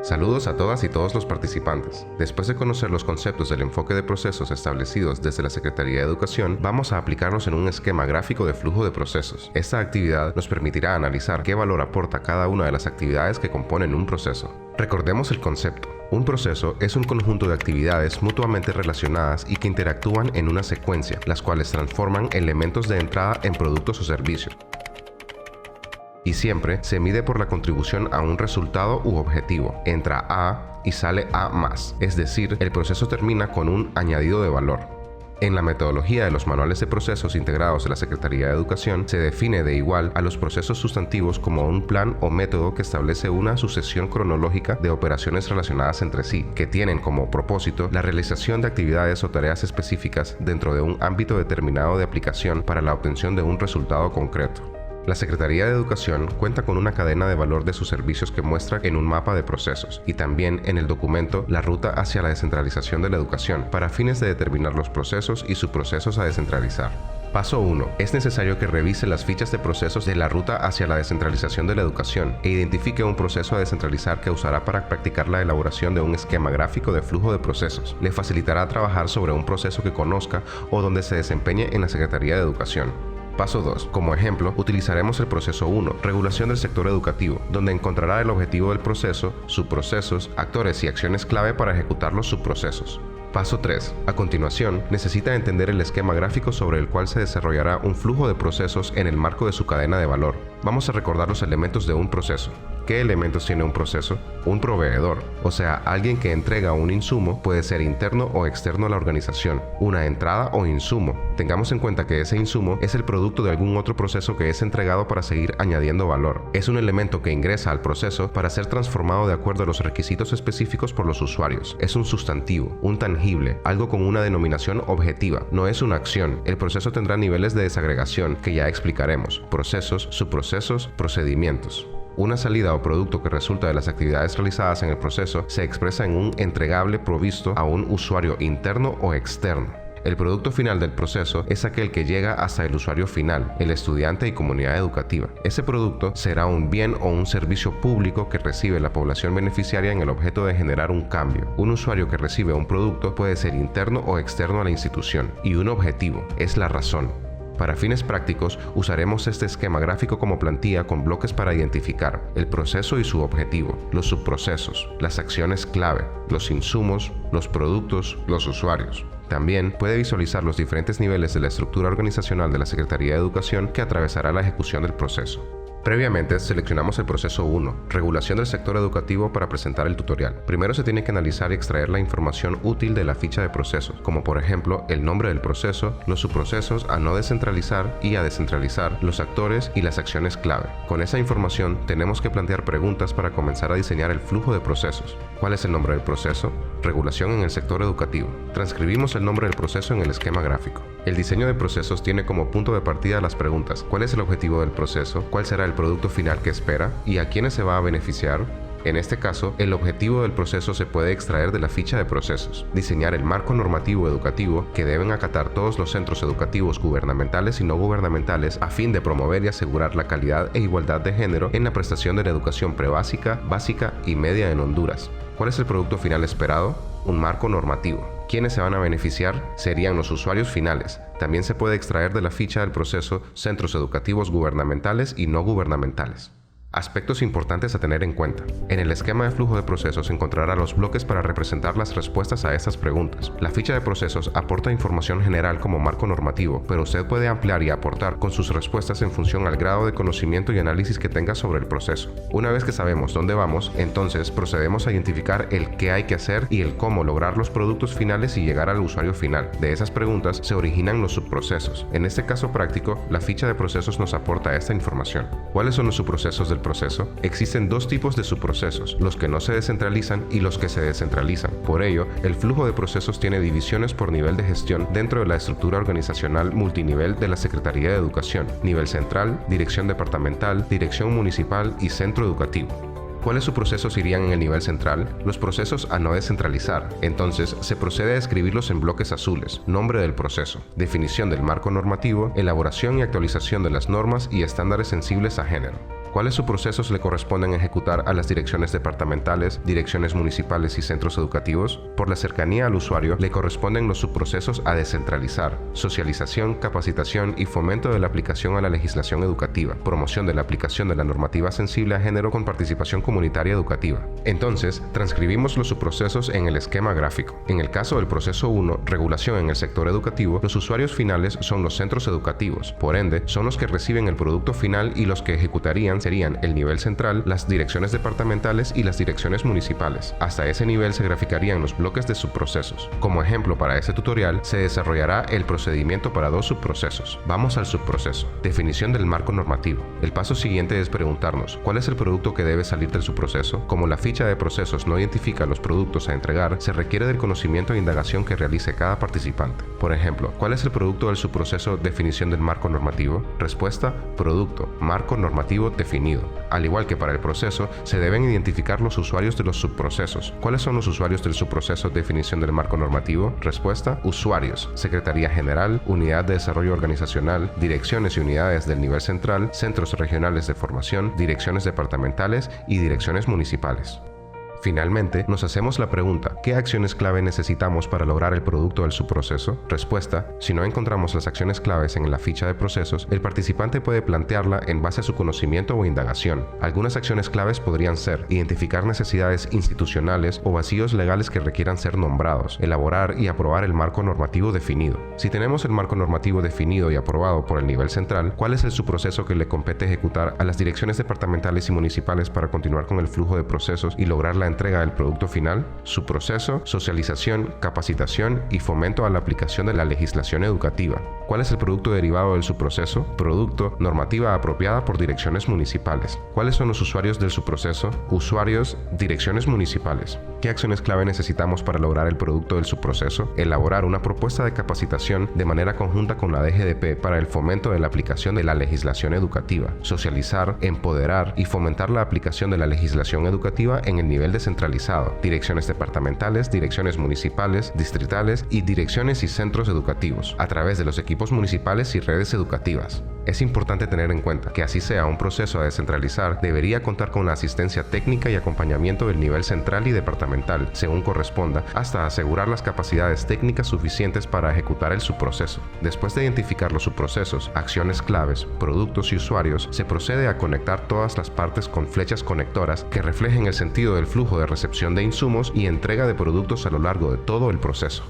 Saludos a todas y todos los participantes. Después de conocer los conceptos del enfoque de procesos establecidos desde la Secretaría de Educación, vamos a aplicarlos en un esquema gráfico de flujo de procesos. Esta actividad nos permitirá analizar qué valor aporta cada una de las actividades que componen un proceso. Recordemos el concepto. Un proceso es un conjunto de actividades mutuamente relacionadas y que interactúan en una secuencia, las cuales transforman elementos de entrada en productos o servicios. Y siempre se mide por la contribución a un resultado u objetivo. Entra A y sale A más, es decir, el proceso termina con un añadido de valor. En la metodología de los manuales de procesos integrados de la Secretaría de Educación, se define de igual a los procesos sustantivos como un plan o método que establece una sucesión cronológica de operaciones relacionadas entre sí, que tienen como propósito la realización de actividades o tareas específicas dentro de un ámbito determinado de aplicación para la obtención de un resultado concreto. La Secretaría de Educación cuenta con una cadena de valor de sus servicios que muestra en un mapa de procesos y también en el documento La Ruta hacia la Descentralización de la Educación para fines de determinar los procesos y subprocesos a descentralizar. Paso 1. Es necesario que revise las fichas de procesos de la Ruta hacia la Descentralización de la Educación e identifique un proceso a descentralizar que usará para practicar la elaboración de un esquema gráfico de flujo de procesos. Le facilitará trabajar sobre un proceso que conozca o donde se desempeñe en la Secretaría de Educación. Paso 2. Como ejemplo, utilizaremos el proceso 1, regulación del sector educativo, donde encontrará el objetivo del proceso, subprocesos, actores y acciones clave para ejecutar los subprocesos. Paso 3. A continuación, necesita entender el esquema gráfico sobre el cual se desarrollará un flujo de procesos en el marco de su cadena de valor. Vamos a recordar los elementos de un proceso. ¿Qué elementos tiene un proceso? Un proveedor, o sea, alguien que entrega un insumo, puede ser interno o externo a la organización, una entrada o insumo. Tengamos en cuenta que ese insumo es el producto de algún otro proceso que es entregado para seguir añadiendo valor. Es un elemento que ingresa al proceso para ser transformado de acuerdo a los requisitos específicos por los usuarios. Es un sustantivo, un tangible, algo con una denominación objetiva. No es una acción. El proceso tendrá niveles de desagregación que ya explicaremos: procesos, subprocesos, procedimientos. Una salida o producto que resulta de las actividades realizadas en el proceso se expresa en un entregable provisto a un usuario interno o externo. El producto final del proceso es aquel que llega hasta el usuario final, el estudiante y comunidad educativa. Ese producto será un bien o un servicio público que recibe la población beneficiaria en el objeto de generar un cambio. Un usuario que recibe un producto puede ser interno o externo a la institución. Y un objetivo es la razón. Para fines prácticos, usaremos este esquema gráfico como plantilla con bloques para identificar el proceso y su objetivo, los subprocesos, las acciones clave, los insumos, los productos, los usuarios. También puede visualizar los diferentes niveles de la estructura organizacional de la Secretaría de Educación que atravesará la ejecución del proceso. Previamente seleccionamos el proceso 1, regulación del sector educativo, para presentar el tutorial. Primero se tiene que analizar y extraer la información útil de la ficha de procesos, como por ejemplo el nombre del proceso, los subprocesos a no descentralizar y a descentralizar, los actores y las acciones clave. Con esa información tenemos que plantear preguntas para comenzar a diseñar el flujo de procesos. ¿Cuál es el nombre del proceso? Regulación en el sector educativo. Transcribimos el nombre del proceso en el esquema gráfico. El diseño de procesos tiene como punto de partida las preguntas: ¿cuál es el objetivo del proceso? ¿Cuál será el producto final que espera? ¿Y a quiénes se va a beneficiar? En este caso, el objetivo del proceso se puede extraer de la ficha de procesos. Diseñar el marco normativo educativo que deben acatar todos los centros educativos gubernamentales y no gubernamentales a fin de promover y asegurar la calidad e igualdad de género en la prestación de la educación prebásica, básica y media en Honduras. ¿Cuál es el producto final esperado? Un marco normativo. ¿Quiénes se van a beneficiar? Serían los usuarios finales. También se puede extraer de la ficha del proceso centros educativos gubernamentales y no gubernamentales. Aspectos importantes a tener en cuenta. En el esquema de flujo de procesos encontrará los bloques para representar las respuestas a estas preguntas. La ficha de procesos aporta información general como marco normativo, pero usted puede ampliar y aportar con sus respuestas en función al grado de conocimiento y análisis que tenga sobre el proceso. Una vez que sabemos dónde vamos, entonces procedemos a identificar el qué hay que hacer y el cómo lograr los productos finales y llegar al usuario final. De esas preguntas se originan los subprocesos. En este caso práctico, la ficha de procesos nos aporta esta información. ¿Cuáles son los subprocesos del proceso? Existen dos tipos de subprocesos: los que no se descentralizan y los que se descentralizan. Por ello, el flujo de procesos tiene divisiones por nivel de gestión dentro de la estructura organizacional multinivel de la Secretaría de Educación: nivel central, dirección departamental, dirección municipal y centro educativo. ¿Cuáles subprocesos irían en el nivel central? Los procesos a no descentralizar. Entonces, se procede a escribirlos en bloques azules: nombre del proceso, definición del marco normativo, elaboración y actualización de las normas y estándares sensibles a género. ¿Cuáles subprocesos le corresponden ejecutar a las direcciones departamentales, direcciones municipales y centros educativos? Por la cercanía al usuario, le corresponden los subprocesos a descentralizar: socialización, capacitación y fomento de la aplicación a la legislación educativa, promoción de la aplicación de la normativa sensible a género con participación comunitaria educativa. Entonces, transcribimos los subprocesos en el esquema gráfico. En el caso del proceso 1, regulación en el sector educativo, los usuarios finales son los centros educativos. Por ende, son los que reciben el producto final, y los que ejecutarían serían el nivel central, las direcciones departamentales y las direcciones municipales. Hasta ese nivel se graficarían los bloques de subprocesos. Como ejemplo para este tutorial, se desarrollará el procedimiento para 2 subprocesos. Vamos al subproceso: definición del marco normativo. El paso siguiente es preguntarnos ¿cuál es el producto que debe salir del subproceso? Como la ficha de procesos no identifica los productos a entregar, se requiere del conocimiento e indagación que realice cada participante. Por ejemplo, ¿cuál es el producto del subproceso definición del marco normativo? Respuesta: producto, marco normativo definido. Al igual que para el proceso, se deben identificar los usuarios de los subprocesos. ¿Cuáles son los usuarios del subproceso definición del marco normativo? Respuesta: usuarios, Secretaría General, Unidad de Desarrollo Organizacional, direcciones y unidades del nivel central, centros regionales de formación, direcciones departamentales y direcciones municipales. Finalmente, nos hacemos la pregunta: ¿qué acciones clave necesitamos para lograr el producto del subproceso? Respuesta: si no encontramos las acciones claves en la ficha de procesos, el participante puede plantearla en base a su conocimiento o indagación. Algunas acciones claves podrían ser: identificar necesidades institucionales o vacíos legales que requieran ser nombrados, elaborar y aprobar el marco normativo definido. Si tenemos el marco normativo definido y aprobado por el nivel central, ¿cuál es el subproceso que le compete ejecutar a las direcciones departamentales y municipales para continuar con el flujo de procesos y lograr la entrega del producto final? Subproceso: socialización, capacitación y fomento a la aplicación de la legislación educativa. ¿Cuál es el producto derivado del subproceso? Producto: normativa apropiada por direcciones municipales. ¿Cuáles son los usuarios del subproceso? Usuarios: direcciones municipales. ¿Qué acciones clave necesitamos para lograr el producto del subproceso? Elaborar una propuesta de capacitación de manera conjunta con la DGDP para el fomento de la aplicación de la legislación educativa. Socializar, empoderar y fomentar la aplicación de la legislación educativa en el nivel descentralizado: direcciones departamentales, direcciones municipales, distritales y direcciones y centros educativos, a través de los equipos municipales y redes educativas. Es importante tener en cuenta que, así sea un proceso a descentralizar, debería contar con la asistencia técnica y acompañamiento del nivel central y departamental, según corresponda, hasta asegurar las capacidades técnicas suficientes para ejecutar el subproceso. Después de identificar los subprocesos, acciones claves, productos y usuarios, se procede a conectar todas las partes con flechas conectoras que reflejen el sentido del flujo de recepción de insumos y entrega de productos a lo largo de todo el proceso.